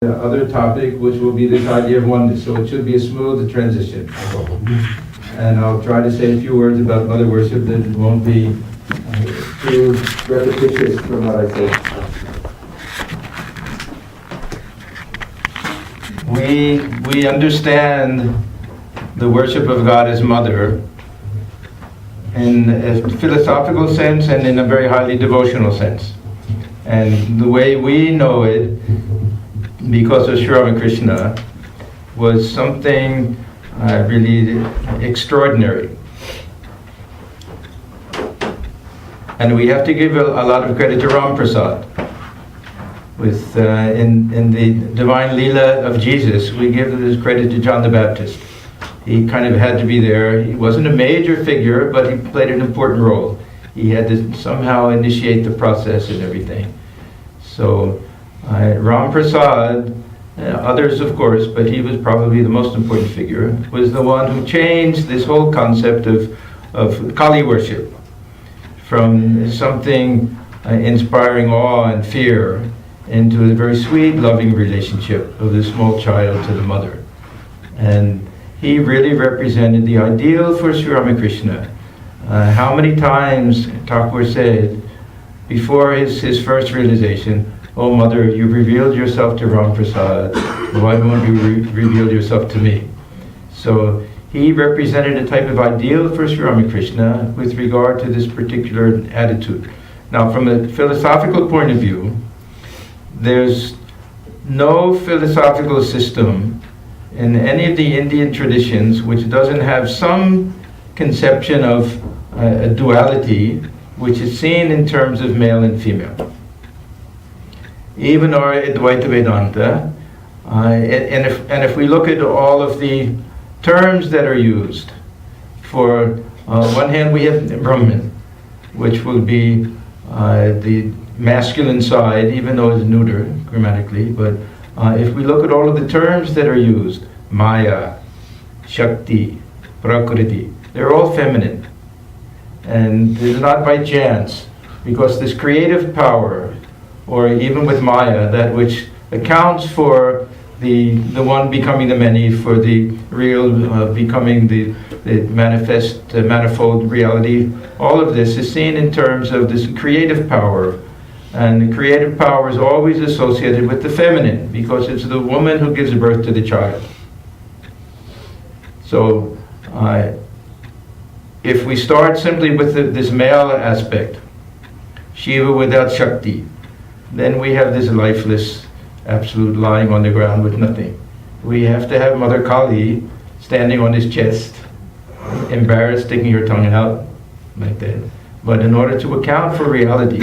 The other topic, which will be this idea of oneness, so it should be a smooth transition. And I'll try to say a few words about mother worship that won't be too repetitious from what I said. We understand the worship of God as mother in a philosophical sense and in a very highly devotional sense. And the way we know it, because of Sri Ramakrishna, was something really extraordinary. And we have to give a lot of credit to Ram Prasad. With in the Divine Leela of Jesus, we give this credit to John the Baptist. He kind of had to be there. He wasn't a major figure, but he played an important role. He had to somehow initiate the process and everything. So Ram Prasad, others of course, but he was probably the most important figure, was the one who changed this whole concept of Kali worship from something inspiring awe and fear into a very sweet, loving relationship of the small child to the mother. And he really represented the ideal for Sri Ramakrishna. How many times Thakur said, before his first realization, "Oh mother, you've revealed yourself to Ram Prasad, why won't you reveal yourself to me?" So he represented a type of ideal for Sri Ramakrishna with regard to this particular attitude. Now from a philosophical point of view, there's no philosophical system in any of the Indian traditions which doesn't have some conception of a duality which is seen in terms of male and female. Even our Advaita Vedanta, and if we look at all of the terms that are used, for one hand we have Brahman, which will be the masculine side, even though it's neuter grammatically, but if we look at all of the terms that are used, Maya, Shakti, Prakriti, they're all feminine. And it's not by chance, because this creative power, or even with Maya, that which accounts for the one becoming the many, for the real becoming the manifest, manifold reality, all of this is seen in terms of this creative power. And the creative power is always associated with the feminine, because it's the woman who gives birth to the child. So, if we start simply with this male aspect, Shiva without Shakti, then we have this lifeless, absolute lying on the ground with nothing. We have to have Mother Kali standing on his chest, embarrassed, sticking her tongue out, like that. But in order to account for reality,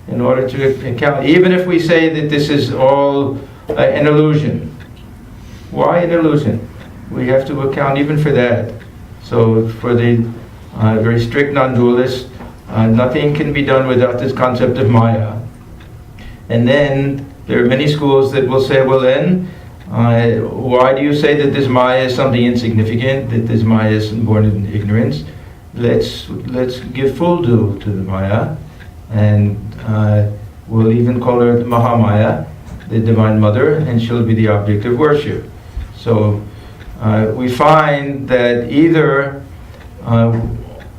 in order to account, even if we say that this is all an illusion. Why an illusion? We have to account even for that. So for the very strict non-dualist, nothing can be done without this concept of Maya. And then there are many schools that will say, well then, why do you say that this Maya is something insignificant, that this Maya is born in ignorance? Let's give full due to the Maya, and we'll even call her Mahamaya, the Divine Mother, and she'll be the object of worship. So we find that either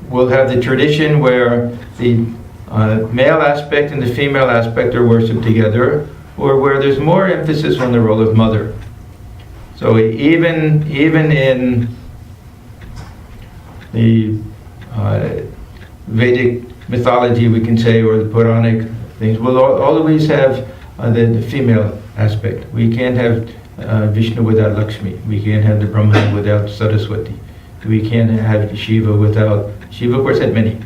we'll have the tradition where the male aspect and the female aspect are worshipped together, or where there's more emphasis on the role of mother. So even in the Vedic mythology, we can say, or the Puranic things, we'll always have the female aspect. We can't have Vishnu without Lakshmi. We can't have the Brahman without Saraswati. We can't have Shiva without... Shiva, of course, had many.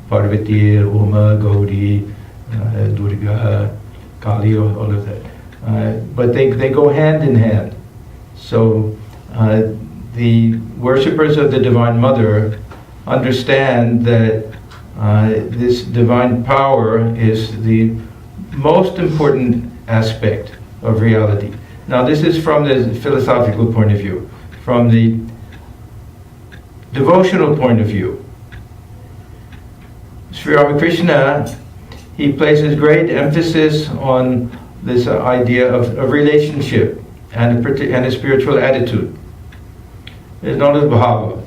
Parvati, Uma, Gauri, Durga, Kali, all of that. But they go hand in hand. So the worshippers of the Divine Mother understand that this divine power is the most important aspect of reality. Now this is from the philosophical point of view. From the devotional point of view, Sri Ramakrishna, he places great emphasis on this idea of relationship and a spiritual attitude. It's known as bhava.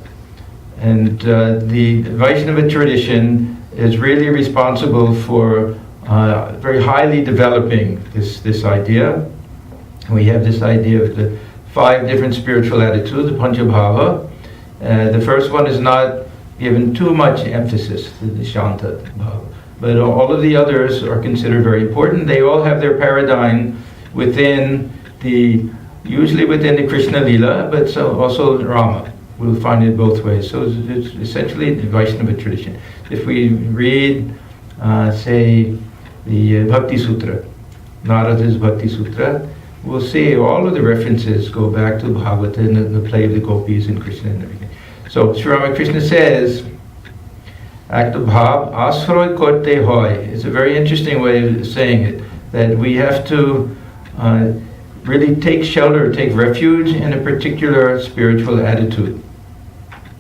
And the Vaishnava tradition is really responsible for very highly developing this idea. We have this idea of the 5 different spiritual attitudes, the Panchabhava. The first one is not given too much emphasis, the Shanta Bhava. But all of the others are considered very important. They all have their paradigm usually within the Krishna Lila, but also Rama. We'll find it both ways. So it's essentially the Vaishnava tradition. If we read, say, the Bhakti Sutra, Narada's Bhakti Sutra, we'll see all of the references go back to Bhagavata and the play of the gopis and Krishna and everything. So Sri Ramakrishna says, Act of Bhav, Asroy Korte Hoy. It's a very interesting way of saying it, that we have to really take shelter, take refuge in a particular spiritual attitude.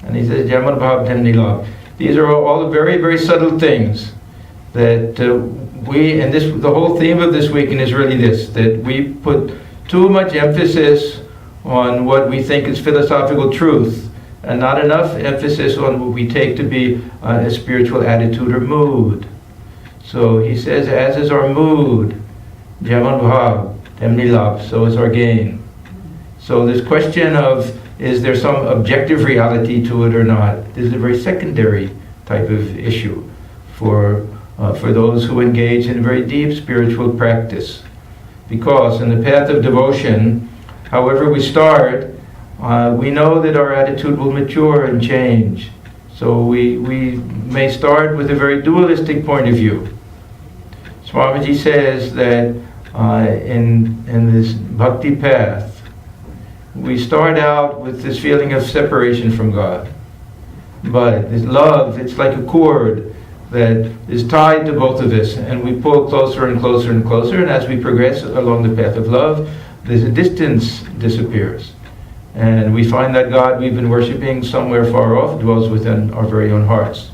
And he says, Jaman Bhav Tem Nilab. These are all very, very subtle things that the whole theme of this weekend is really this, that we put too much emphasis on what we think is philosophical truth, and not enough emphasis on what we take to be a spiritual attitude or mood. So he says, as is our mood, Jaman Bhav, Tem Nilab, so is our gain. So this question of, is there some objective reality to it or not, is a very secondary type of issue for those who engage in very deep spiritual practice. Because in the path of devotion, however we start, we know that our attitude will mature and change. So we may start with a very dualistic point of view. Swamiji says that in this bhakti path, we start out with this feeling of separation from God. But this love, it's like a cord that is tied to both of us, and we pull closer and closer and closer, and as we progress along the path of love, there's a distance disappears. And we find that God we've been worshipping somewhere far off dwells within our very own hearts.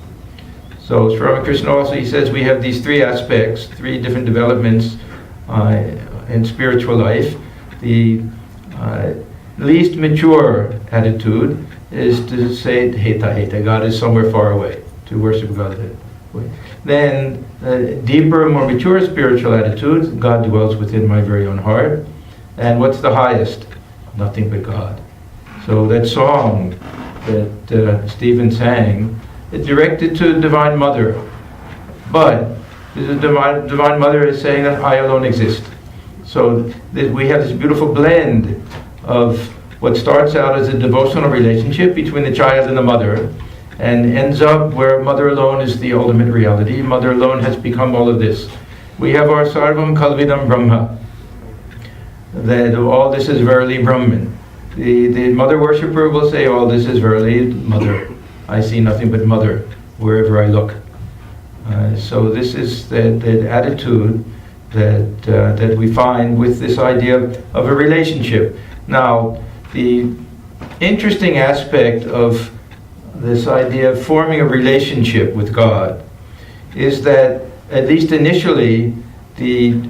So Sri Ramakrishna also, he says we have these 3 aspects, 3 different developments in spiritual life. The least mature attitude is to say, Heta, God is somewhere far away, to worship God. Then deeper, more mature spiritual attitude, God dwells within my very own heart. And what's the highest? Nothing but God. So that song that Stephen sang is directed to Divine Mother. But the Divine Mother is saying that I alone exist. So we have this beautiful blend of what starts out as a devotional relationship between the child and the mother, and ends up where Mother alone is the ultimate reality. Mother alone has become all of this. We have our Sarvam Kalvidam Brahma, that all this is verily Brahman. The mother worshipper will say, all this is verily Mother. I see nothing but Mother wherever I look. So this is that attitude that we find with this idea of a relationship. Now, the interesting aspect of this idea of forming a relationship with God is that, at least initially, the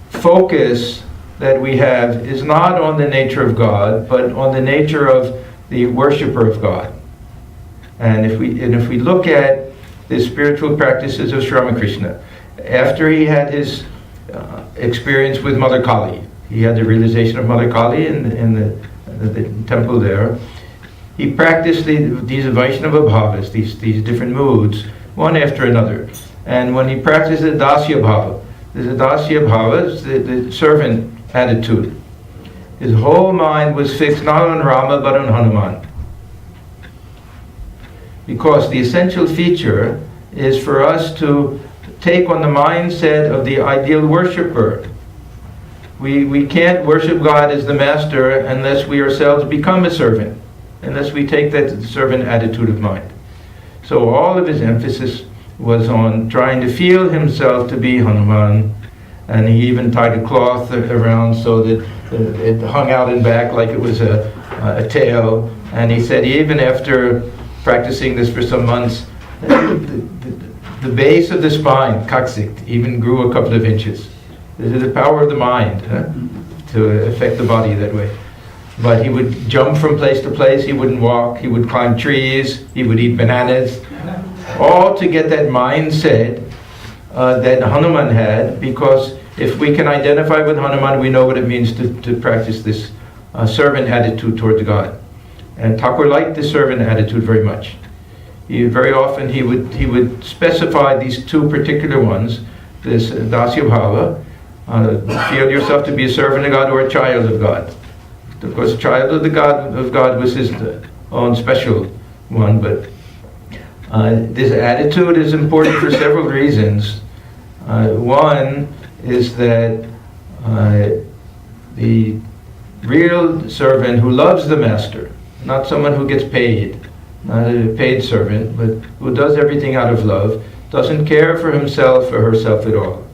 focus that we have is not on the nature of God, but on the nature of the worshipper of God. And if we look at the spiritual practices of Sri Ramakrishna, after he had his experience with Mother Kali, he had the realization of Mother Kali in the temple there. He practiced these Vaishnava bhavas, these different moods, one after another. And when he practiced the Dasya bhava, the Dasya bhava, the servant attitude, his whole mind was fixed not on Rama but on Hanuman. Because the essential feature is for us to take on the mindset of the ideal worshipper. We can't worship God as the master unless we ourselves become a servant, unless we take that servant attitude of mind. So all of his emphasis was on trying to feel himself to be Hanuman, and he even tied a cloth around so that it hung out in back like it was a tail. And he said even after practicing this for some months, the base of the spine, kaksik, even grew a couple of inches. This is the power of the mind, to affect the body that way. But he would jump from place to place, he wouldn't walk, he would climb trees, he would eat bananas, all to get that mindset that Hanuman had, because if we can identify with Hanuman, we know what it means to practice this servant attitude towards God. And Thakur liked this servant attitude very much. Very often he would specify these two particular ones, this Dasya Bhava, feel yourself to be a servant of God or a child of God. Of course, child of God was his own special one, but this attitude is important for several reasons. One is that the real servant who loves the master, not someone who gets paid, not a paid servant, but who does everything out of love, doesn't care for himself or herself at all.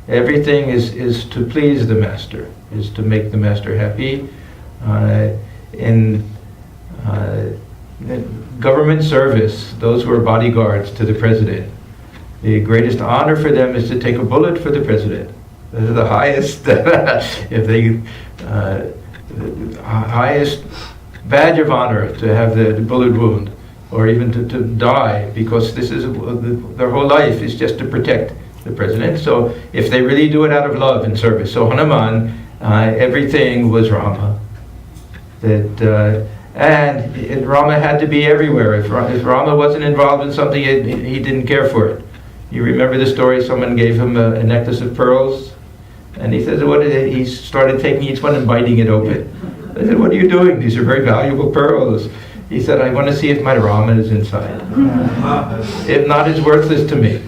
Everything is to please the master, is to make the master happy. In government service, those who are bodyguards to the president, the greatest honor for them is to take a bullet for the president. This is the highest, if they, highest badge of honor, to have the bullet wound, or even to die, because this is their whole life is just to protect the president. So if they really do it out of love and service, so Hanuman, everything was Rama. And Rama had to be everywhere. If Rama wasn't involved in something, he didn't care for it. You remember the story? Someone gave him a necklace of pearls, and he says, "What is it?" He started taking each one and biting it open. I said, "What are you doing? These are very valuable pearls." He said, "I want to see if my Rama is inside. If not, it's worthless to me.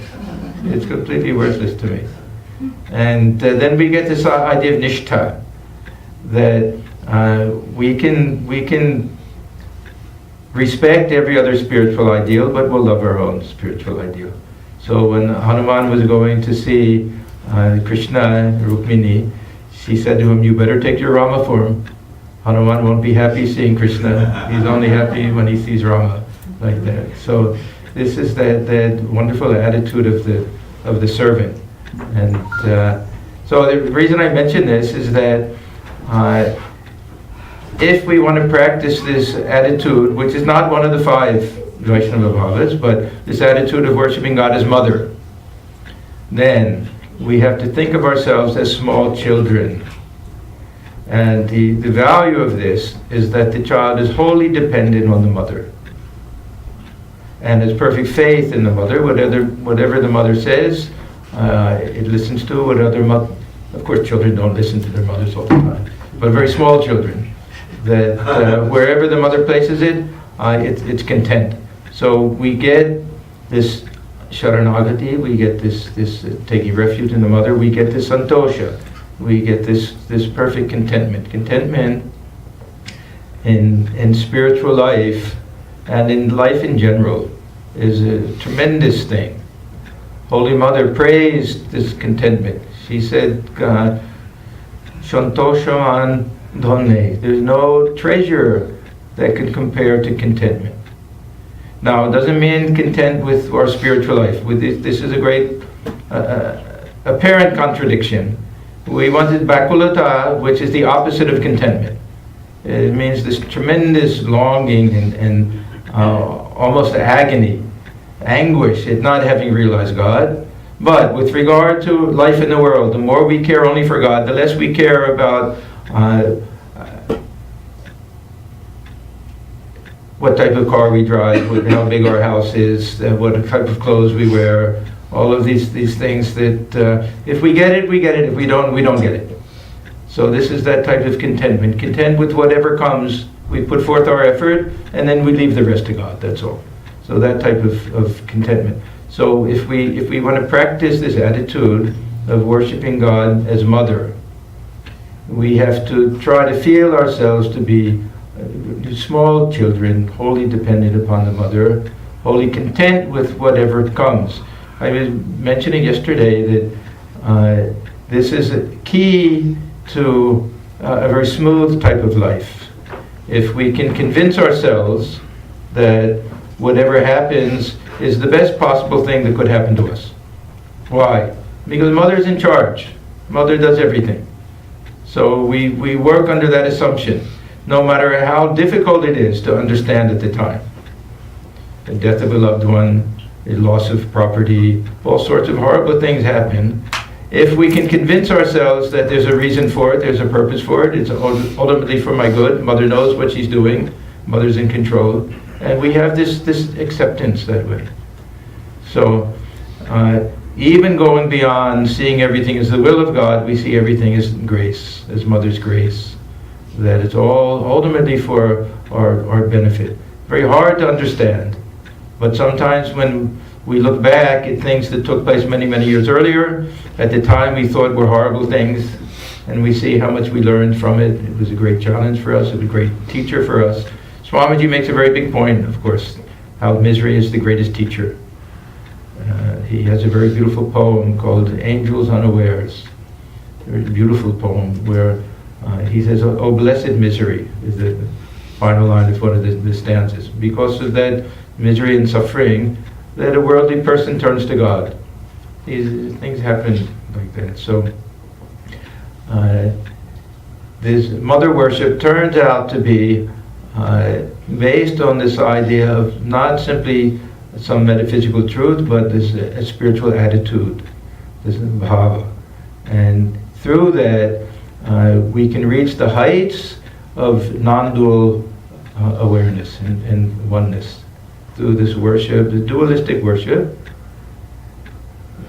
It's completely worthless to me." And then we get this idea of nishtha, that we can respect every other spiritual ideal, but we'll love our own spiritual ideal. So when Hanuman was going to see Krishna, Rukmini, she said to him, "You better take your Rama form. Hanuman won't be happy seeing Krishna. He's only happy when he sees Rama," like that. So this is that wonderful attitude of the servant. And so the reason I mention this is that if we want to practice this attitude, which is not one of the 5 Vaishnava Bhavas, but this attitude of worshiping God as mother, then we have to think of ourselves as small children. And the value of this is that the child is wholly dependent on the mother, and has perfect faith in the mother. Whatever the mother says, it listens to. Of course, children don't listen to their mothers all the time, but very small children, that wherever the mother places it, it's content. So we get this sharanagati, we get this taking refuge in the mother, we get this santosha, we get this perfect contentment. Contentment in spiritual life and in life in general is a tremendous thing. Holy Mother praised this contentment. She said, "Shantoshaman dhonne." There's no treasure that can compare to contentment. Now, it doesn't mean content with our spiritual life. This is a great apparent contradiction. We wanted bakulata, which is the opposite of contentment. It means this tremendous longing and almost agony, anguish at not having realized God. But with regard to life in the world, the more we care only for God, the less we care about what type of car we drive, how big our house is, what type of clothes we wear, all of these things that if we get it, we get it. If we don't get it. So this is that type of contentment. Content with whatever comes. We put forth our effort, and then we leave the rest to God. That's all. So that type of contentment. So if we want to practice this attitude of worshiping God as mother, we have to try to feel ourselves to be small children, wholly dependent upon the mother, wholly content with whatever comes. I was mentioning yesterday that this is a key to a very smooth type of life. If we can convince ourselves that whatever happens is the best possible thing that could happen to us. Why? Because Mother's in charge. Mother does everything. So we work under that assumption, no matter how difficult it is to understand at the time. The death of a loved one, a loss of property, all sorts of horrible things happen. If we can convince ourselves that there's a reason for it, there's a purpose for it, it's ultimately for my good, Mother knows what she's doing, Mother's in control, and we have this acceptance that way. So, even going beyond seeing everything as the will of God, we see everything as grace, as Mother's grace. That it's all ultimately for our benefit. Very hard to understand. But sometimes when we look back at things that took place many, many years earlier, at the time we thought were horrible things, and we see how much we learned from it. It was a great challenge for us, it was a great teacher for us. Swamiji makes a very big point, of course, how misery is the greatest teacher. He has a very beautiful poem called Angels Unawares. A very beautiful poem where he says, "Oh, blessed misery," is the final line of one of the stanzas. Because of that misery and suffering, that a worldly person turns to God. These things happen like that. So this mother worship turns out to be based on this idea of not simply some metaphysical truth, but this a spiritual attitude, this bhava. And through that, we can reach the heights of non-dual awareness and oneness. Through this worship, the dualistic worship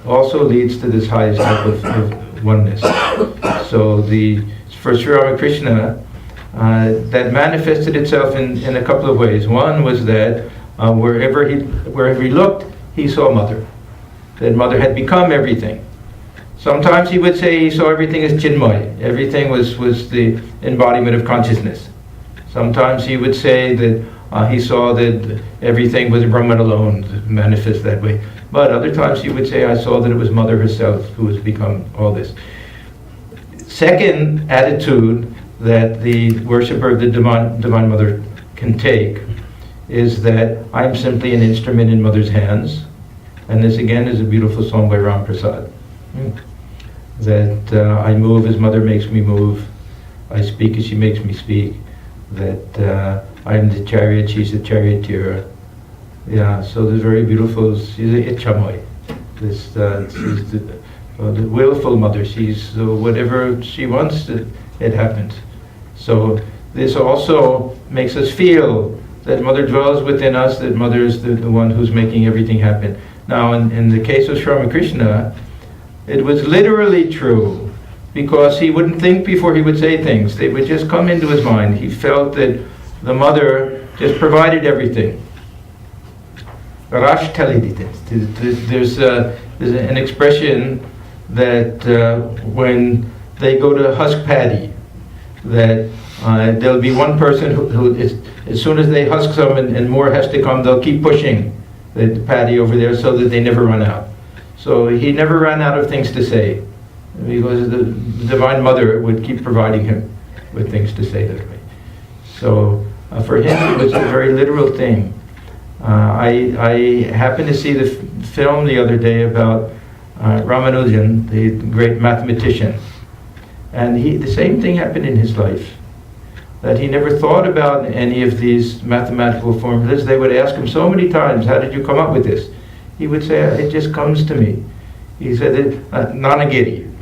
also leads to this highest type of oneness. So for Sri Ramakrishna, that manifested itself in a couple of ways. One was that wherever he looked, he saw Mother. That Mother had become everything. Sometimes he would say he saw everything as Chinmay. Everything was the embodiment of consciousness. Sometimes he would say that he saw that everything was Brahman alone, manifest that way. But other times he would say, I saw that it was Mother herself who has become all this. Second attitude that the worshipper of the Divine Mother can take is that I'm simply an instrument in Mother's hands. And this again is a beautiful song by Ram Prasad. That I move as Mother makes me move. I speak as she makes me speak. That I'm the chariot, she's the charioteer. Yeah, so there's very beautiful, she's a Ichamai. She's the willful Mother. She's whatever she wants, it happens. So this also makes us feel that Mother dwells within us, that Mother is the one who's making everything happen. Now in the case of Sri Ramakrishna, it was literally true, because he wouldn't think before he would say things. They would just come into his mind. He felt that the Mother just provided everything. There's an expression that when they go to husk paddy, that there'll be one person who is, as soon as they husk some and more has to come, they'll keep pushing the paddy over there so that they never run out. So he never ran out of things to say, because the Divine Mother would keep providing him with things to say that way. So for him it was a very literal thing. I happened to see the film the other day about Ramanuja, the great mathematician. And the same thing happened in his life. That he never thought about any of these mathematical formulas. They would ask him so many times, how did you come up with this? He would say, it just comes to me. He said, Nanagiri.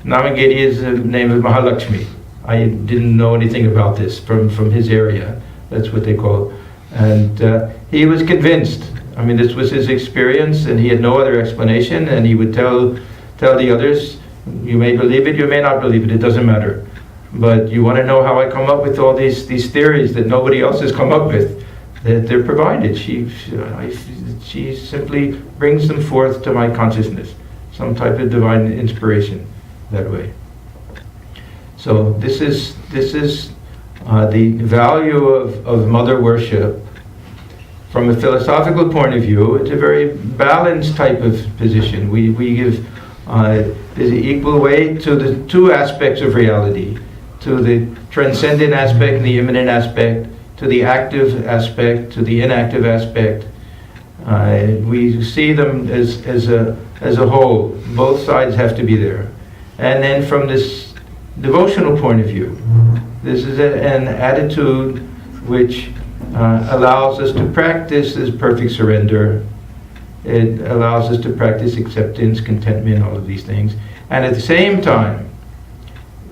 Nanagiri is the name of Mahalakshmi. I didn't know anything about this from his area. That's what they call it. And he was convinced. I mean, this was his experience, and he had no other explanation, and he would tell the others, you may believe it, you may not believe it, it doesn't matter. But you want to know how I come up with all these theories that nobody else has come up with, that they're provided. She simply brings them forth to my consciousness, some type of divine inspiration that way. So this is the value of Mother worship. From a philosophical point of view, it's a very balanced type of position. We give there's equal weight to the two aspects of reality, to the transcendent aspect and the immanent aspect, to the active aspect, to the inactive aspect. We see them as a whole. Both sides have to be there. And then from this devotional point of view, this is an attitude which allows us to practice this perfect surrender. It allows us to practice acceptance, contentment, all of these things. And at the same time,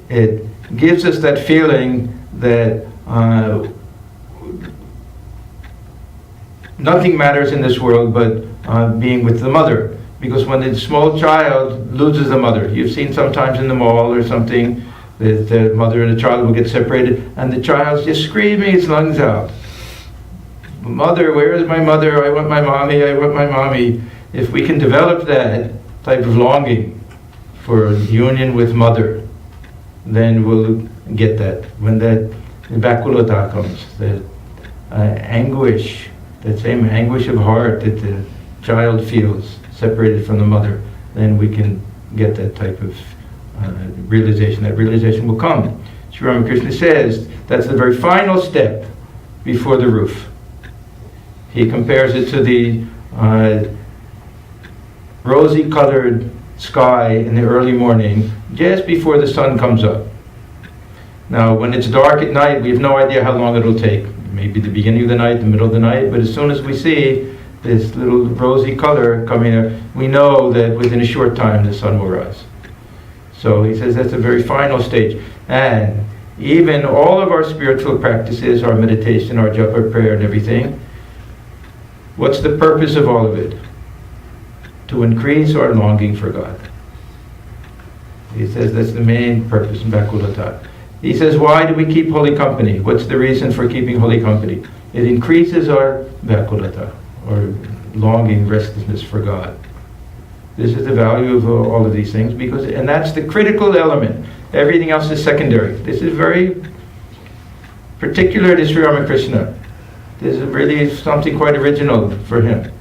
it gives us that feeling that nothing matters in this world but being with the mother. Because when the small child loses the mother, you've seen sometimes in the mall or something, that the mother and the child will get separated, and the child's just screaming his lungs out. Mother, where is my mother? I want my mommy, I want my mommy. If we can develop that type of longing for union with mother, then we'll get that. When that vakulata comes, that anguish, that same anguish of heart that the child feels separated from the mother, then we can get that type of realization. That realization will come. Sri Ramakrishna says that's the very final step before the roof. He compares it to the rosy-colored sky in the early morning, just before the sun comes up. Now, when it's dark at night, we have no idea how long it'll take. Maybe the beginning of the night, the middle of the night, but as soon as we see this little rosy color coming there, we know that within a short time the sun will rise. So he says that's a very final stage. And even all of our spiritual practices, our meditation, our japa, prayer and everything, what's the purpose of all of it? To increase our longing for God. He says that's the main purpose in Vakulata. He says, why do we keep holy company? What's the reason for keeping holy company? It increases our Vakulata, or longing, restlessness for God. This is the value of all of these things, and that's the critical element. Everything else is secondary. This is very particular to Sri Ramakrishna. This is really something quite original for him.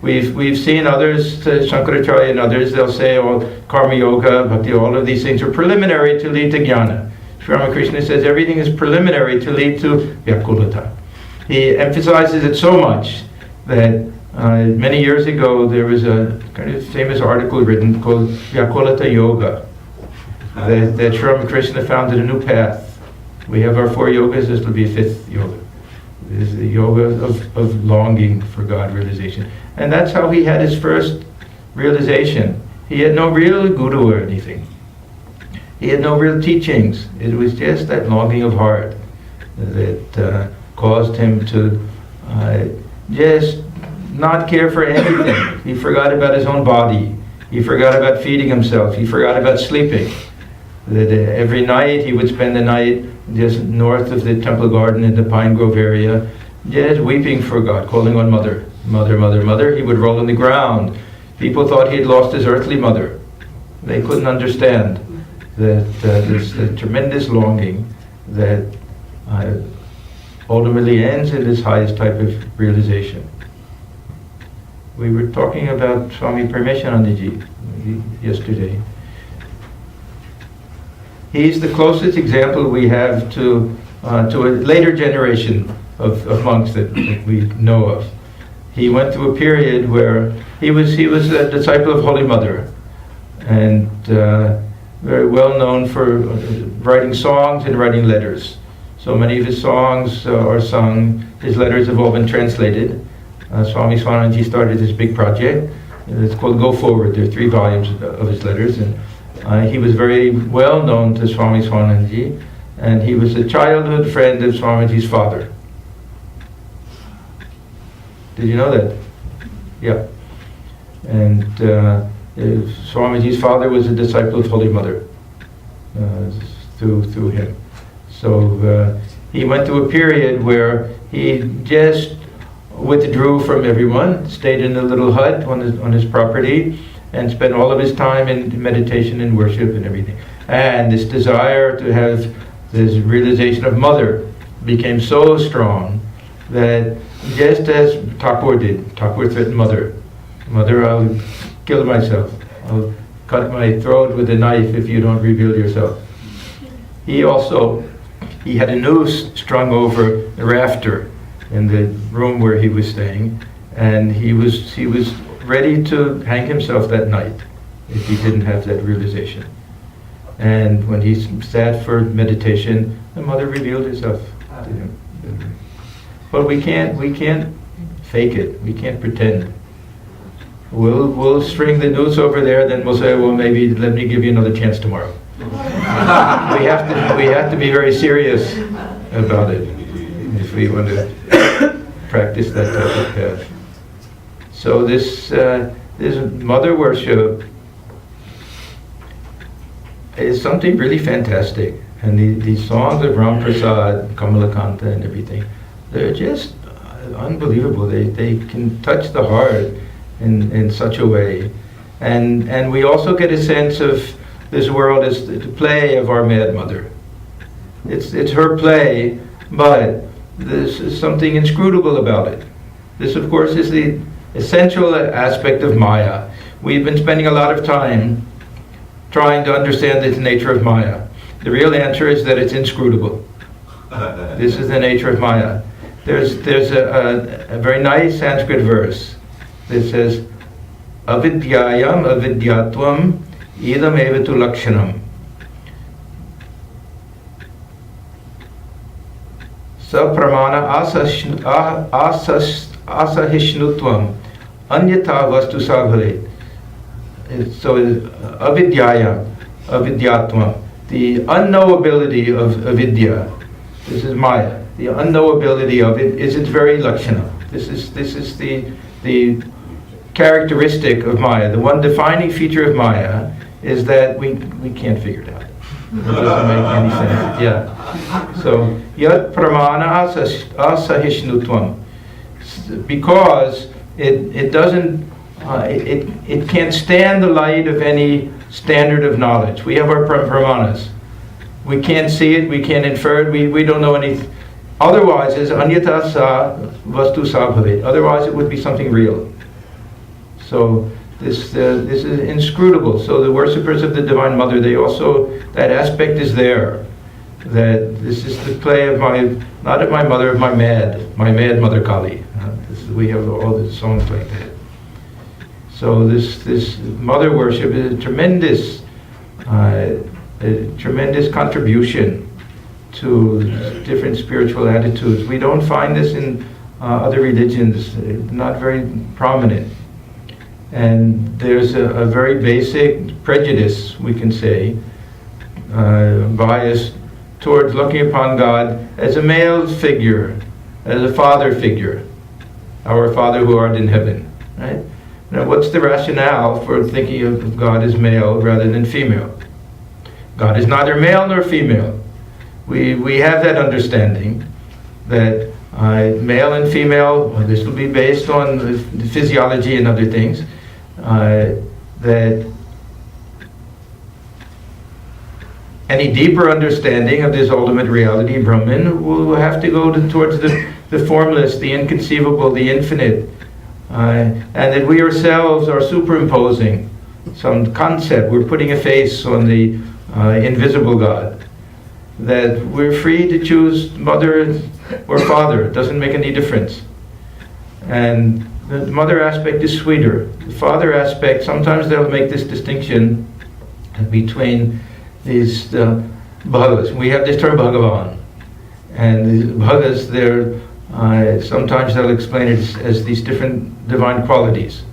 We've seen others, Shankaracharya and others, they'll say, karma yoga, bhakti, all of these things are preliminary to lead to jnana. Sri Ramakrishna says everything is preliminary to lead to Vyakulata. He emphasizes it so much that many years ago there was a kind of famous article written called Vyakulata Yoga, that Sri Ramakrishna founded a new path. We have our 4 yogas, this will be a 5th yoga. This is the yoga of longing for God realization. And that's how he had his first realization. He had no real guru or anything. He had no real teachings. It was just that longing of heart that caused him to just not care for anything. He forgot about his own body. He forgot about feeding himself. He forgot about sleeping. That every night he would spend the night just north of the temple garden in the Pine Grove area, just weeping for God, calling on Mother, Mother, Mother, Mother. He would roll on the ground. People thought he had lost his earthly mother. They couldn't understand that this tremendous longing that ultimately ends in this highest type of realization. We were talking about Swami Paramashanandaji yesterday. He's the closest example we have to a later generation of monks that we know of. He went through a period where he was a disciple of Holy Mother, and very well known for writing songs and writing letters. So many of his songs are sung. His letters have all been translated. Swami Swananji started this big project. It's called Go Forward. There are 3 volumes of his letters, and he was very well known to Swami Swananji, and he was a childhood friend of Swamiji's father. Did you know that? Yeah. And Swamiji's father was a disciple of Holy Mother through him. So he went through a period where he just withdrew from everyone, stayed in a little hut on his property, and spent all of his time in meditation and worship and everything. And this desire to have this realization of Mother became so strong that just as Thakur did, Thakur threatened Mother, Mother, I'll kill myself. I'll cut my throat with a knife if you don't reveal yourself. He had a noose strung over the rafter in the room where he was staying, and he was ready to hang himself that night if he didn't have that realization. And when he sat for meditation, the mother revealed herself to him. But we can't fake it. We can't pretend. We'll string the noose over there, then we'll say, well, maybe let me give you another chance tomorrow. we have to be very serious about it if we want to practice that type of path. So this mother worship is something really fantastic. And these songs of Ram Prasad, Kamalakanta and everything, they're just unbelievable. They can touch the heart in such a way. And we also get a sense of this world as the play of our Mad Mother. It's her play, but there's something inscrutable about it. This, of course, is the essential aspect of Maya. We've been spending a lot of time trying to understand the nature of Maya. The real answer is that it's inscrutable. This is the nature of Maya. There's a very nice Sanskrit verse that says, Avidyayam avidyatvam idam evatu lakshanam. Sapramana asahishnutvam anyatha vastu sabhave. So avidyayam avidyatvam, the unknowability of avidya. This is Maya. The unknowability of it is its very lakshana. This is the characteristic of Maya. The one defining feature of Maya is that we can't figure it out. It doesn't make any sense. Yeah. So yat pramana asahishnutvam, because it doesn't it can't stand the light of any standard of knowledge. We have our pramanas. We can't see it. We can't infer it. We don't know anything. Otherwise, as anyata sa vastu sabhavet. Otherwise, it would be something real. So this is inscrutable. So the worshippers of the Divine Mother, they also, that aspect is there. That this is the play of not of my mother, of my mad Mother Kali. We have all the songs like that. So this mother worship is a tremendous contribution to different spiritual attitudes. We don't find this in other religions, not very prominent. And there's a very basic prejudice, we can say, bias towards looking upon God as a male figure, as a father figure, our Father who art in heaven, right? Now, what's the rationale for thinking of God as male rather than female? God is neither male nor female. We have that understanding that male and female, this will be based on physiology and other things, that any deeper understanding of this ultimate reality, Brahman, will have to go towards the formless, the inconceivable, the infinite, and that we ourselves are superimposing some concept. We're putting a face on the invisible God. That we're free to choose mother or father. It doesn't make any difference. And the mother aspect is sweeter. The father aspect, sometimes they'll make this distinction between these bhagavas. We have this term Bhagavan. And these bhagas, sometimes they'll explain it as these different divine qualities.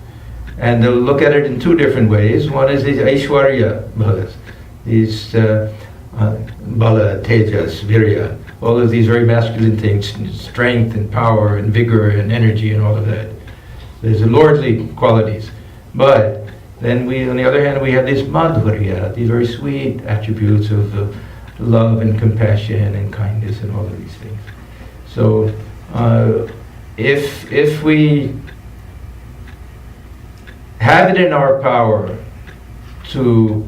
And they'll look at it in two different ways. One is these Aishwarya bhagas. These Bala, Tejas, Virya, all of these very masculine things, strength and power and vigor and energy and all of that. There's lordly qualities. But then on the other hand, we have this Madhurya, these very sweet attributes of love and compassion and kindness and all of these things. So if we have it in our power to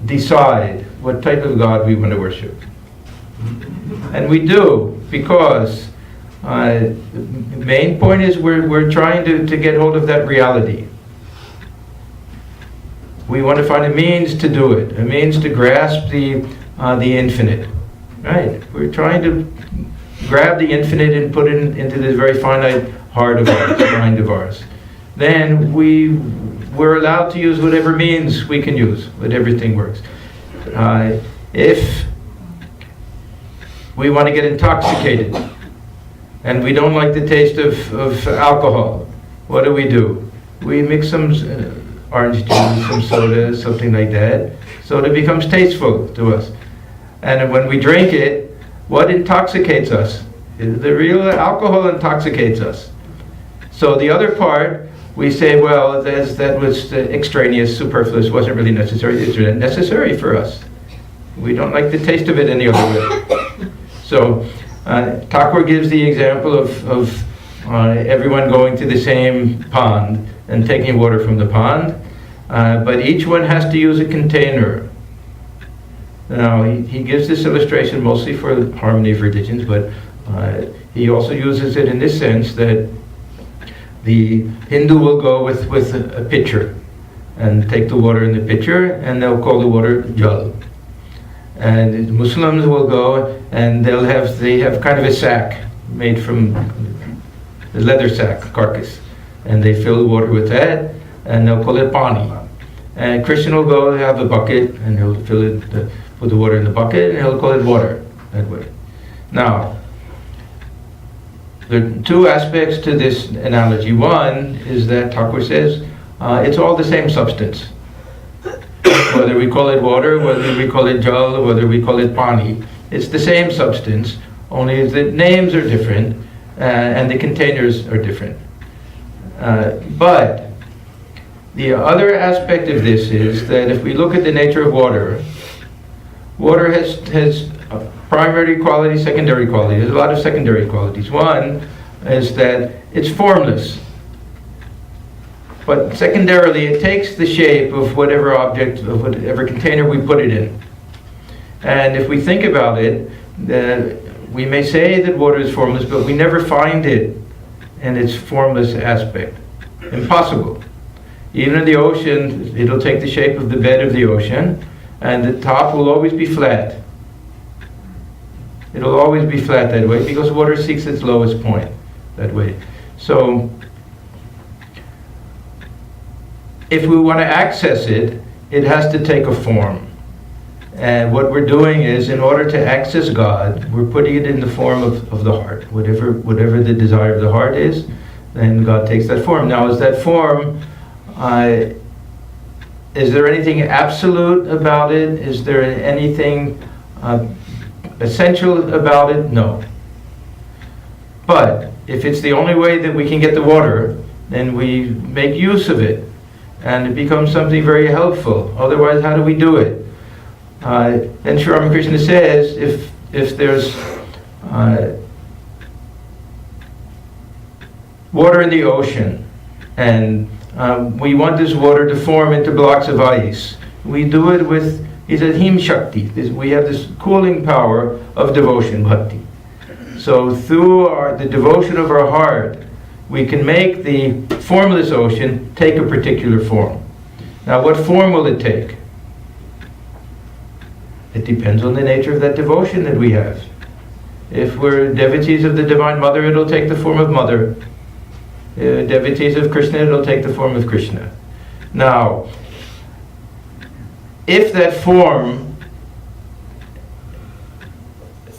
decide what type of God we want to worship. And we do, because the main point is we're trying to get hold of that reality. We want to find a means to do it, a means to grasp the infinite. Right? We're trying to grab the infinite and put it into this very finite heart of ours, mind of ours. Then we're allowed to use whatever means we can use, but everything works. If we want to get intoxicated and we don't like the taste of alcohol, what do? We mix some orange juice, some soda, something like that, so it becomes tasteful to us. And when we drink it, what intoxicates us? The real alcohol intoxicates us. So the other part, we say, well, that was extraneous, superfluous, wasn't really necessary. It's necessary for us. We don't like the taste of it any other way. So Thakur gives the example of everyone going to the same pond and taking water from the pond, but each one has to use a container. Now, he gives this illustration mostly for the harmony of religions, but he also uses it in this sense that the Hindu will go with a pitcher and take the water in the pitcher, and they'll call the water jal. And the Muslims will go and they have kind of a sack made from the leather sack carcass, and they fill the water with that, and they'll call it pani. And Christian will go have a bucket, and he'll put the water in the bucket, and he'll call it water that way. Now, there are two aspects to this analogy. One is that Thakur says it's all the same substance. Whether we call it water, whether we call it jal, whether we call it pani, it's the same substance, only the names are different and the containers are different. But the other aspect of this is that if we look at the nature of water, water has primary quality, secondary quality. There's a lot of secondary qualities. One is that it's formless. But secondarily, it takes the shape of whatever object, of whatever container we put it in. And if we think about it, we may say that water is formless, but we never find it in its formless aspect. Impossible. Even in the ocean, it'll take the shape of the bed of the ocean, and the top will always be flat. It'll always be flat that way because water seeks its lowest point that way. So, if we want to access it, it has to take a form. And what we're doing is, in order to access God, we're putting it in the form of the heart. Whatever the desire of the heart is, then God takes that form. Now, is that form, is there anything absolute about it? Is there anything essential about it? No. But if it's the only way that we can get the water, then we make use of it, and it becomes something very helpful. Otherwise, how do we do it? Then Sri Ramakrishna says, if there's water in the ocean, and we want this water to form into blocks of ice, we do it with, he says, Him Shakti. We have this cooling power of devotion, bhakti. So through the devotion of our heart, we can make the formless ocean take a particular form. Now, what form will it take? It depends on the nature of that devotion that we have. If we're devotees of the Divine Mother, it'll take the form of Mother. Devotees of Krishna, it'll take the form of Krishna. Now, if that form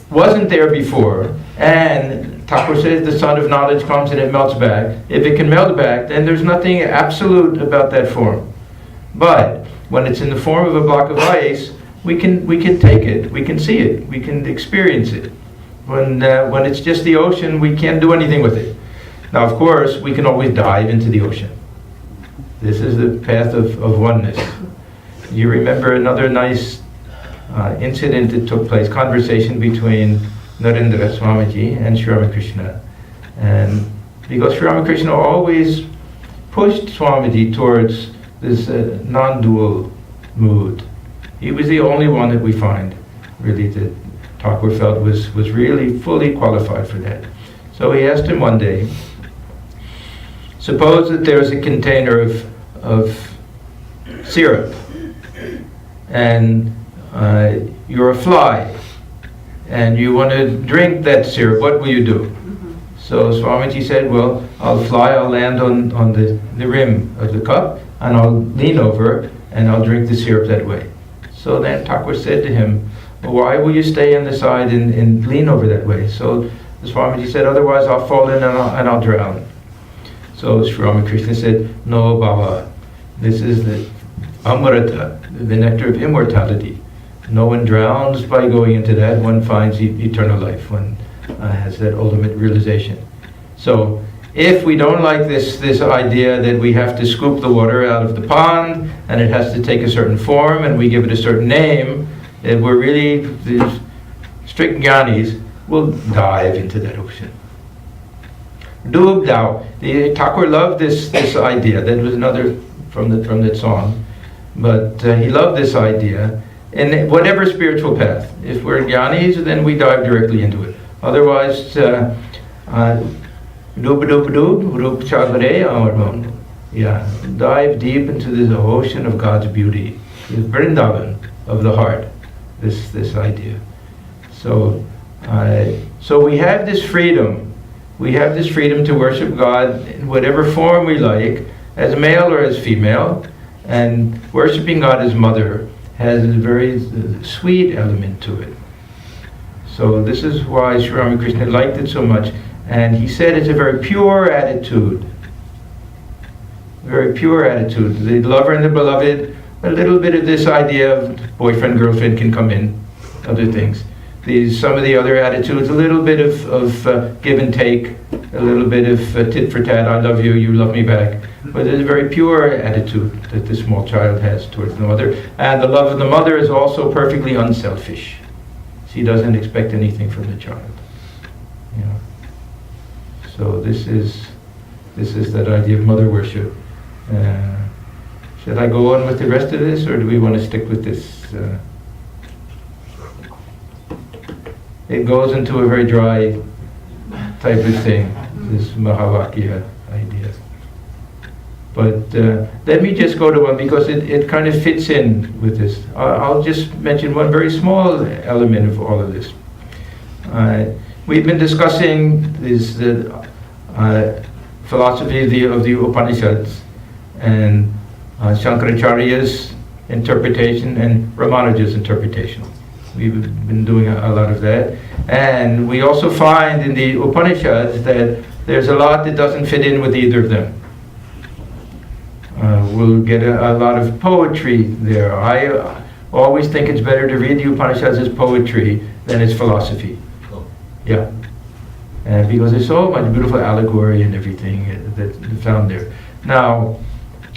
wasn't there before, and Thakur says the sun of knowledge comes and it melts back, if it can melt back, then there's nothing absolute about that form. But when it's in the form of a block of ice, we can take it, we can see it, we can experience it. When it's just the ocean, we can't do anything with it. Now, of course, we can always dive into the ocean. This is the path of oneness. You remember another nice incident that took place, conversation between Narendra Swamiji and Sri Ramakrishna. And because Sri Ramakrishna always pushed Swamiji towards this non-dual mood. He was the only one that we find, really, that Thakur felt was really fully qualified for that. So he asked him one day, suppose that there's a container of syrup, and you're a fly, and you want to drink that syrup, what will you do? So Swamiji said, well, I'll fly, I'll land on the rim of the cup, and I'll lean over, and I'll drink the syrup that way. So then Thakur said to him, why will you stay on the side and lean over that way? So the Swamiji said, otherwise I'll fall in and I'll drown. So Sri Ramakrishna said, no, Baba, this is the Amrita, the nectar of immortality. No one drowns by going into that. One finds eternal life. One has that ultimate realization. So if we don't like this idea that we have to scoop the water out of the pond and it has to take a certain form and we give it a certain name, that we're really these strict jnanis, will dive into that ocean. Doob Dao. The Thakur loved this idea. That was another from that song. But he loved this idea. In whatever spiritual path. If we're jnanis, then we dive directly into it. Otherwise, doob doob doob, rup chabare amarmon. Yeah, dive deep into this ocean of God's beauty, the Vrindavan of the heart. This idea. So we have this freedom. We have this freedom to worship God in whatever form we like, as male or as female, and worshiping God as Mother has a very sweet element to it. So this is why Sri Ramakrishna liked it so much, and he said it's a very pure attitude. Very pure attitude. The lover and the beloved, a little bit of this idea of boyfriend, girlfriend can come in, other things. Some of the other attitudes, a little bit of give and take, a little bit of tit for tat, I love you, you love me back. But it's a very pure attitude that the small child has towards the mother. And the love of the mother is also perfectly unselfish. She doesn't expect anything from the child. You know. So this is that idea of mother worship. Should I go on with the rest of this, or do we want to stick with this? It goes into a very dry type of thing, this Mahavakya idea. But let me just go to one, because it kind of fits in with this. I'll just mention one very small element of all of this. We've been discussing the philosophy of the Upanishads, and Shankaracharya's interpretation and Ramanuja's interpretation. We've been doing a lot of that. And we also find in the Upanishads that there's a lot that doesn't fit in with either of them. We'll get a lot of poetry there. I always think it's better to read the Upanishads as poetry than as philosophy. Yeah. Because there's so much beautiful allegory and everything that's found there. Now,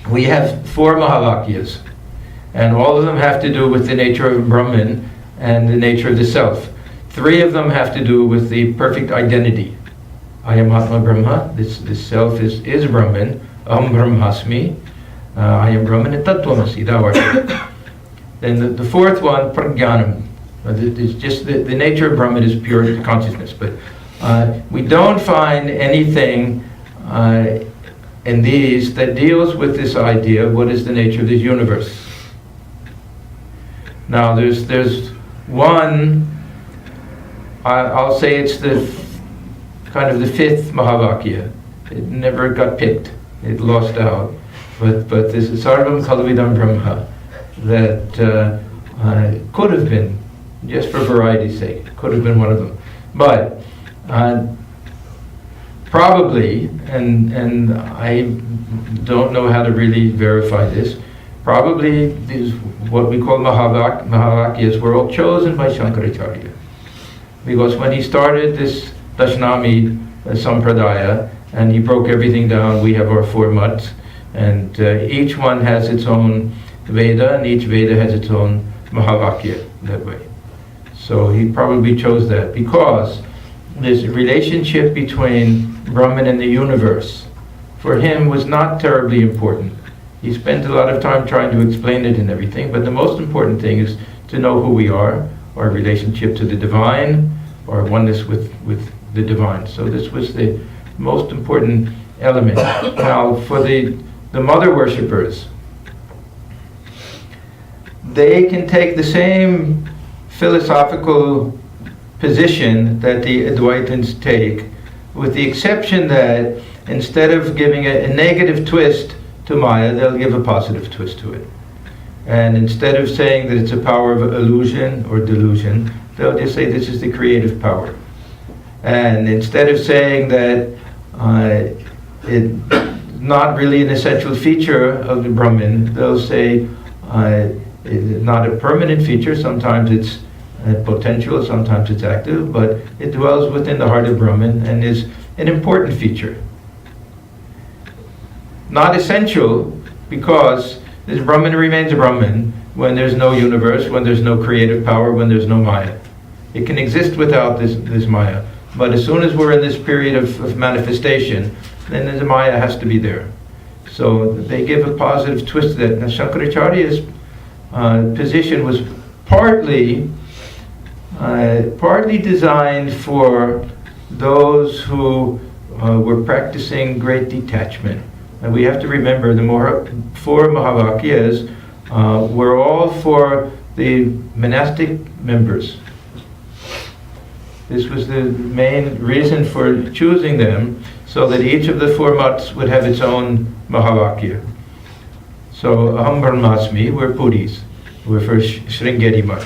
we have 4 Mahavakyas, and all of them have to do with the nature of Brahman and the nature of the self. 3 of them have to do with the perfect identity. I am Atma Brahma, this self is Brahman, Aham Brahmasmi, I am Brahman and Tattvamasi, thou art. Then the 4th one, Prajnanam. It's just the nature of Brahman is pure consciousness, but we don't find anything in these that deals with this idea of what is the nature of this universe. Now there's one, I'll say it's the kind of the 5th Mahavakya. It never got picked. It lost out. But this is Sarvam Kalavidam Brahma that could have been, just for variety's sake, could have been one of them. But probably, and I don't know how to really verify this, probably these what we call Mahavakyas were all chosen by Shankaracharya. Because when he started this Dashnami Sampradaya, and he broke everything down, we have our 4 mats, and each one has its own Veda, and each Veda has its own Mahavakya that way. So he probably chose that because this relationship between Brahman and the universe, for him, was not terribly important. He spent a lot of time trying to explain it and everything, but the most important thing is to know who we are, our relationship to the divine, our oneness with the divine. So this was the most important element. Now, for the mother worshippers, they can take the same philosophical position that the Advaitins take, with the exception that instead of giving a negative twist to Maya, they'll give a positive twist to it. And instead of saying that it's a power of illusion or delusion, they'll just say this is the creative power. And instead of saying that it's not really an essential feature of the Brahman, they'll say it's not a permanent feature. Sometimes it's potential, sometimes it's active, but it dwells within the heart of Brahman and is an important feature. Not essential, because this Brahman remains Brahman when there's no universe, when there's no creative power, when there's no Maya. It can exist without this Maya. But as soon as we're in this period of manifestation, then the Maya has to be there. So they give a positive twist to that. Now Shankaracharya's position was partly designed for those who were practicing great detachment. And we have to remember the four Mahavakyas were all for the monastic members. This was the main reason for choosing them, so that each of the four mats would have its own Mahavakya. So Aham Brahmasmi, we're Puris. We're for Sringeri Mat.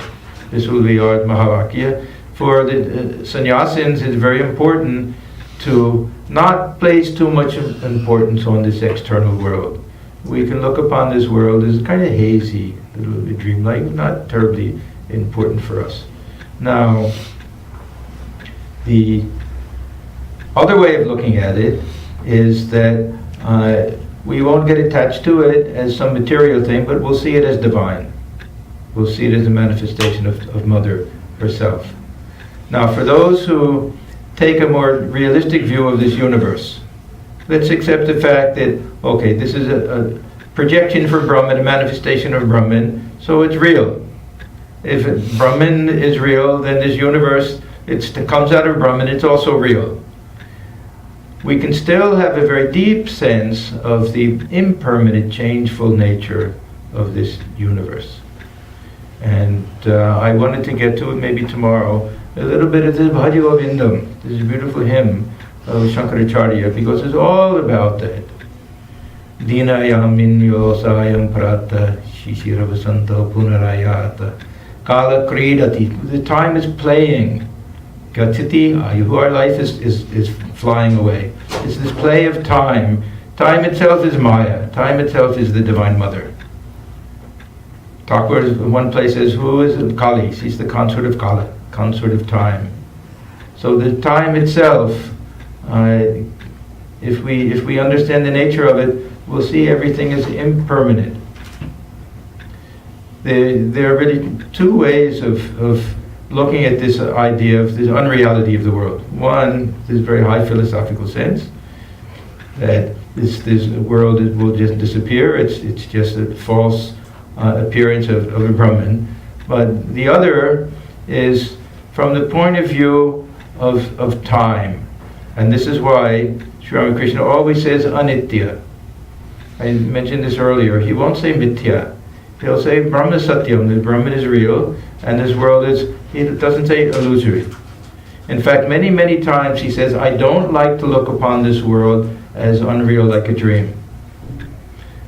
This will be our Mahavakya. For the sannyasins, it's very important to not place too much importance on this external world. We can look upon this world as kind of hazy, a little bit dreamlike, not terribly important for us. Now, the other way of looking at it is that we won't get attached to it as some material thing, but we'll see it as divine. We'll see it as a manifestation of Mother herself. Now, for those who take a more realistic view of this universe, let's accept the fact that, okay, this is a projection for Brahman, a manifestation of Brahman, so it's real. If Brahman is real, then this universe, it comes out of Brahman, it's also real. We can still have a very deep sense of the impermanent, changeful nature of this universe. And I wanted to get to it maybe tomorrow, a little bit of this Bhaja Govindam, this beautiful hymn of Shankaracharya, because it's all about that. Dinayam minyo sayam prata shishira vasanta punarayata kala kridati. The time is playing. Gatiti ayuhu, our life is flying away. It's this play of time. Time itself is Maya. Time itself is the Divine Mother. Thakur, in one place, says, who is Kali? She's the consort of Kala, consort of time. So the time itself, if we understand the nature of it, we'll see everything is impermanent. There are really two ways of looking at this idea of this unreality of the world. One, this very high philosophical sense, that this world will just disappear, it's just a false appearance of a Brahman. But the other is from the point of view of time. And this is why Sri Ramakrishna always says anitya. I mentioned this earlier. He won't say mithya. He'll say Brahma Satyam, that Brahman is real, and this world is, he doesn't say illusory. In fact, many, many times he says, I don't like to look upon this world as unreal like a dream.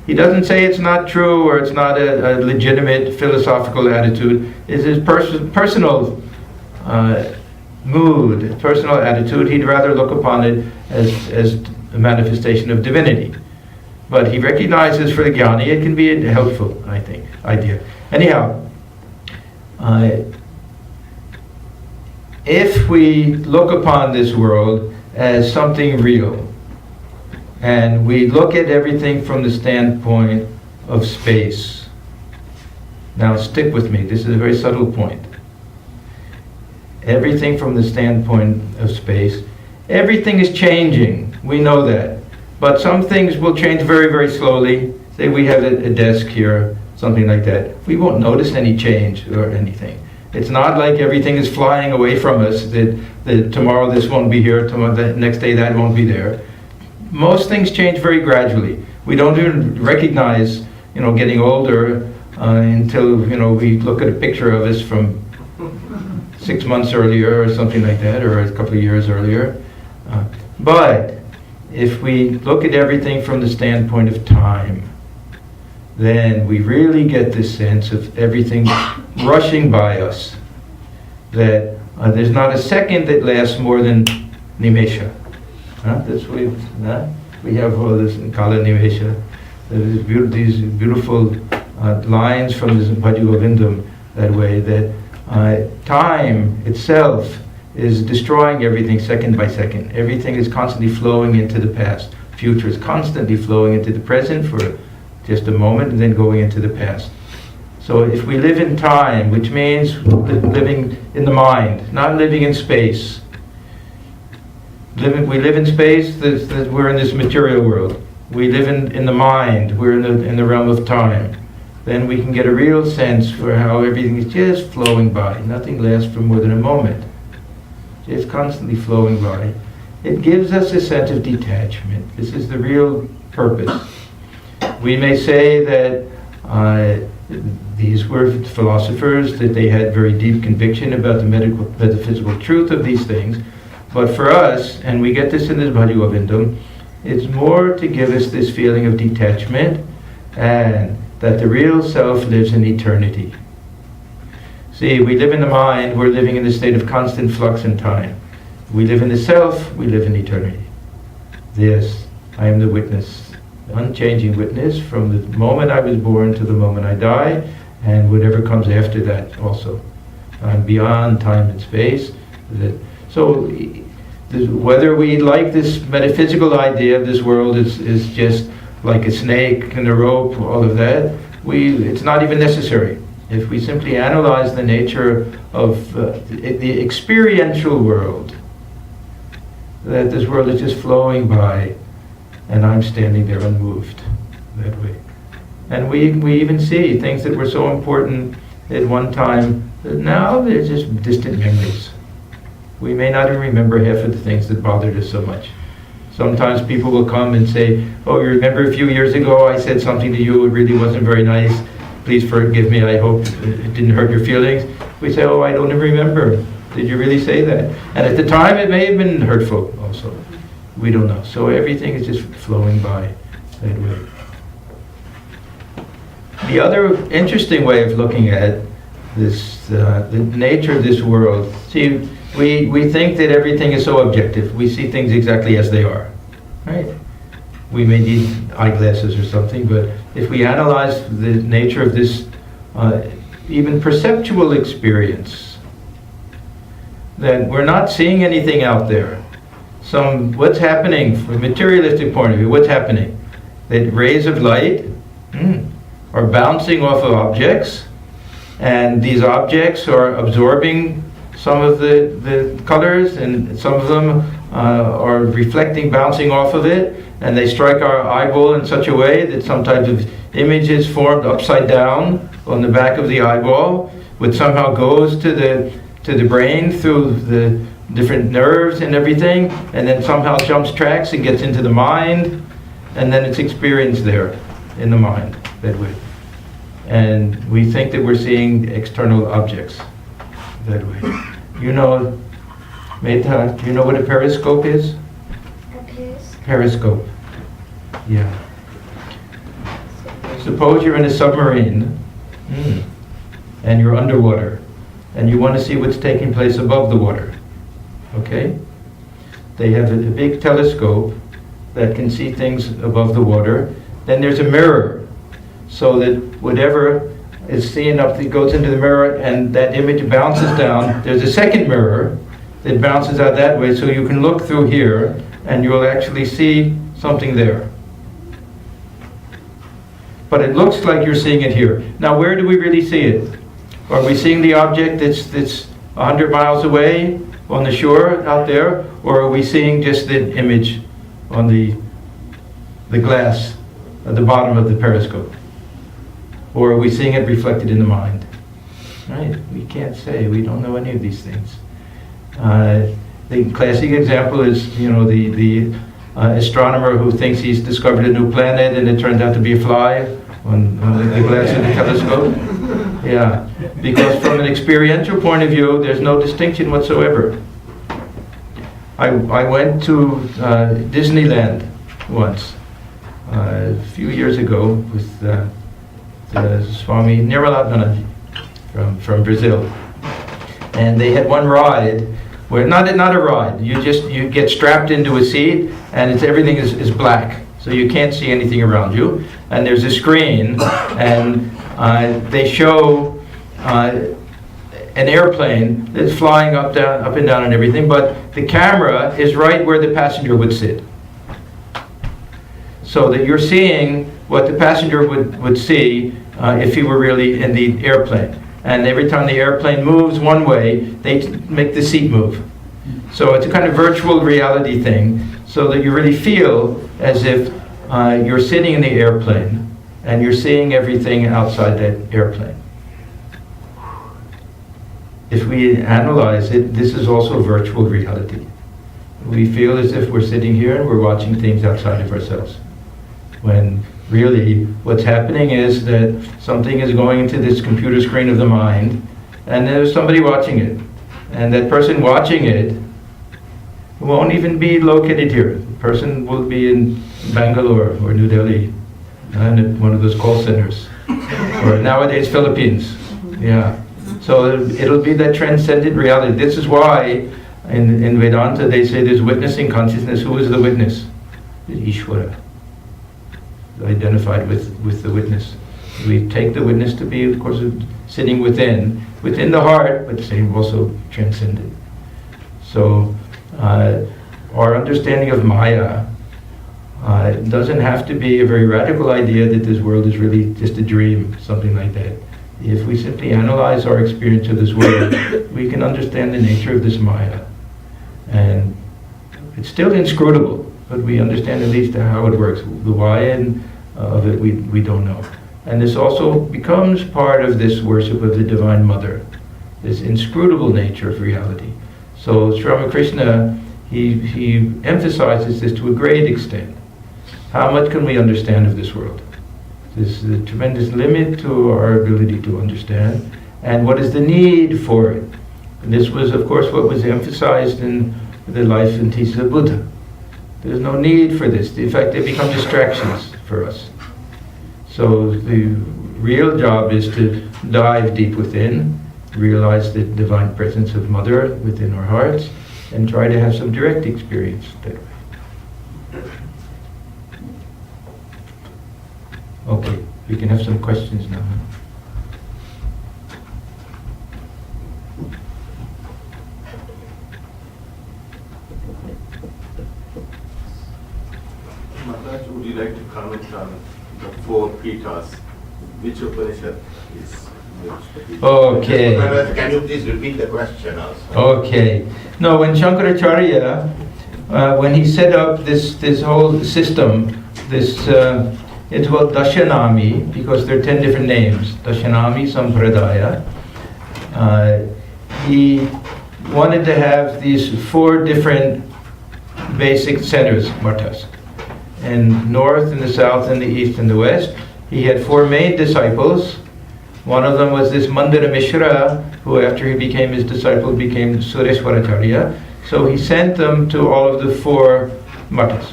He doesn't say it's not true or it's not a legitimate philosophical attitude. It's his personal mood, personal attitude. He'd rather look upon it as a manifestation of divinity. But he recognizes for the jnani it can be a helpful, I think, idea. Anyhow, if we look upon this world as something real, and we look at everything from the standpoint of space. Now stick with me, this is a very subtle point. Everything from the standpoint of space, everything is changing, we know that. But some things will change very, very slowly. Say we have a desk here, something like that. We won't notice any change or anything. It's not like everything is flying away from us, that tomorrow this won't be here, tomorrow, the next day that won't be there. Most things change very gradually. We don't even recognize, getting older until, we look at a picture of us from 6 months earlier or something like that, or a couple of years earlier. But if we look at everything from the standpoint of time, then we really get this sense of everything rushing by us. That there's not a second that lasts more than nimesha. That's what we have all this in Kala Nimesha. These beautiful lines from this Bhajagopindam that way, that time itself is destroying everything second by second. Everything is constantly flowing into the past. Future is constantly flowing into the present for just a moment and then going into the past. So if we live in time, which means living in the mind, not living in space. We live in space, we're in this material world. We live in the mind, we're in the realm of time. Then we can get a real sense for how everything is just flowing by. Nothing lasts for more than a moment. Just constantly flowing by. It gives us a sense of detachment. This is the real purpose. We may say that these were philosophers, that they had very deep conviction about the metaphysical truth of these things. But for us, and we get this in this Bhajagopindam, it's more to give us this feeling of detachment and that the real self lives in eternity. See, we live in the mind, we're living in the state of constant flux in time. We live in the self, we live in eternity. This, I am the witness, unchanging witness from the moment I was born to the moment I die, and whatever comes after that also. I'm beyond time and space. So, whether we like this metaphysical idea of this world is just like a snake and a rope, all of that, it's not even necessary. If we simply analyze the nature of the experiential world, that this world is just flowing by, and I'm standing there unmoved, that way. And we even see things that were so important at one time, that now they're just distant memories. We may not even remember half of the things that bothered us so much. Sometimes people will come and say, oh, you remember a few years ago I said something to you, it really wasn't very nice. Please forgive me, I hope it didn't hurt your feelings. We say, oh, I don't even remember. Did you really say that? And at the time it may have been hurtful also. We don't know. So everything is just flowing by that way. The other interesting way of looking at this, the nature of this world, see, we think that everything is so objective. We see things exactly as they are, right? We may need eyeglasses or something, but if we analyze the nature of this even perceptual experience, then we're not seeing anything out there. What's happening from a materialistic point of view, what's happening? That rays of light are bouncing off of objects, and these objects are absorbing some of the colors, and some of them are reflecting, bouncing off of it, and they strike our eyeball in such a way that some type of image is formed upside down on the back of the eyeball, which somehow goes to the brain through the different nerves and everything, and then somehow jumps tracks and gets into the mind, and then it's experienced there in the mind that way. And we think that we're seeing external objects that way. You know, Meta, do you know what a periscope is? Periscope. Yeah. Suppose you're in a submarine and you're underwater and you want to see what's taking place above the water. Okay? They have a big telescope that can see things above the water. Then there's a mirror, so that whatever is seen up, it goes into the mirror and that image bounces down. There's a second mirror that bounces out that way, so you can look through here and you'll actually see something there. But it looks like you're seeing it here. Now, where do we really see it? Are we seeing the object that's 100 miles away on the shore out there, or are we seeing just the image on the glass at the bottom of the periscope? Or are we seeing it reflected in the mind? Right? We can't say. We don't know any of these things. The classic example is, the astronomer who thinks he's discovered a new planet and it turned out to be a fly on the glass of the telescope. Yeah, because from an experiential point of view, there's no distinction whatsoever. I went to Disneyland once, a few years ago with Swami Nirmalatmanand from Brazil. And they had one ride where, not a ride, you get strapped into a seat and everything is black. So you can't see anything around you. And there's a screen and they show an airplane that's flying up and down and everything, but the camera is right where the passenger would sit. So that you're seeing what the passenger would see if he were really in the airplane. And every time the airplane moves one way, they make the seat move. So it's a kind of virtual reality thing, so that you really feel as if you're sitting in the airplane and you're seeing everything outside that airplane. If we analyze it, this is also virtual reality. We feel as if we're sitting here and we're watching things outside of ourselves. When really what's happening is that something is going into this computer screen of the mind and there's somebody watching it. And that person watching it won't even be located here. The person will be in Bangalore or New Delhi and at one of those call centers. Or nowadays Philippines. Yeah. So it'll be that transcendent reality. This is why in Vedanta they say there's witnessing consciousness. Who is the witness? Ishvara. Identified with the witness. We take the witness to be, of course, sitting within the heart, but same also transcendent. So our understanding of Maya doesn't have to be a very radical idea that this world is really just a dream, something like that. If we simply analyze our experience of this world, we can understand the nature of this Maya. And it's still inscrutable, but we understand at least how it works. The why of it we don't know. And this also becomes part of this worship of the Divine Mother, this inscrutable nature of reality. So Sri Ramakrishna, he emphasizes this to a great extent. How much can we understand of this world? There's a tremendous limit to our ability to understand. And what is the need for it? And this was, of course, what was emphasized in the life and teachings of Buddha. There's no need for this. In fact, they become distractions for us. So the real job is to dive deep within, realize the divine presence of Mother within our hearts, and try to have some direct experience that way. Okay, we can have some questions now. Maharaj, would you like to comment on the 4 Pitas? Which Upanishad is which? Okay. Maharaj, can you please repeat the question also? Okay. No, when Shankaracharya, when he set up this whole system, it's called Dashanami, because there are 10 different names. Dashanami Sampradaya. He wanted to have these 4 different basic centers, matas. In north, in the south, in the east, and the west. He had 4 main disciples. One of them was this Mandara Mishra, who after he became his disciple became Sureshwaracharya. So he sent them to all of the 4 matas.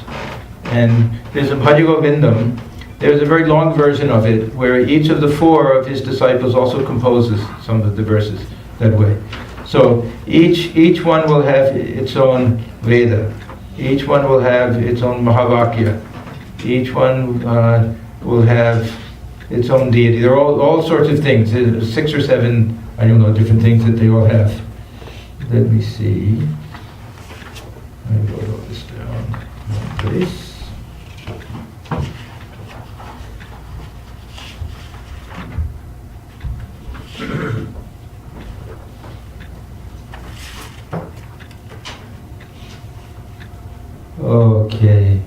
And there's a Bhajagovindam. There's a very long version of it where each of the 4 of his disciples also composes some of the verses that way. So each one will have its own Veda. Each one will have its own Mahavakya. Each one will have its own deity. There are all sorts of things. There's 6 or 7, I don't know, different things that they all have. Let me see. I wrote all this down. Please. Okay.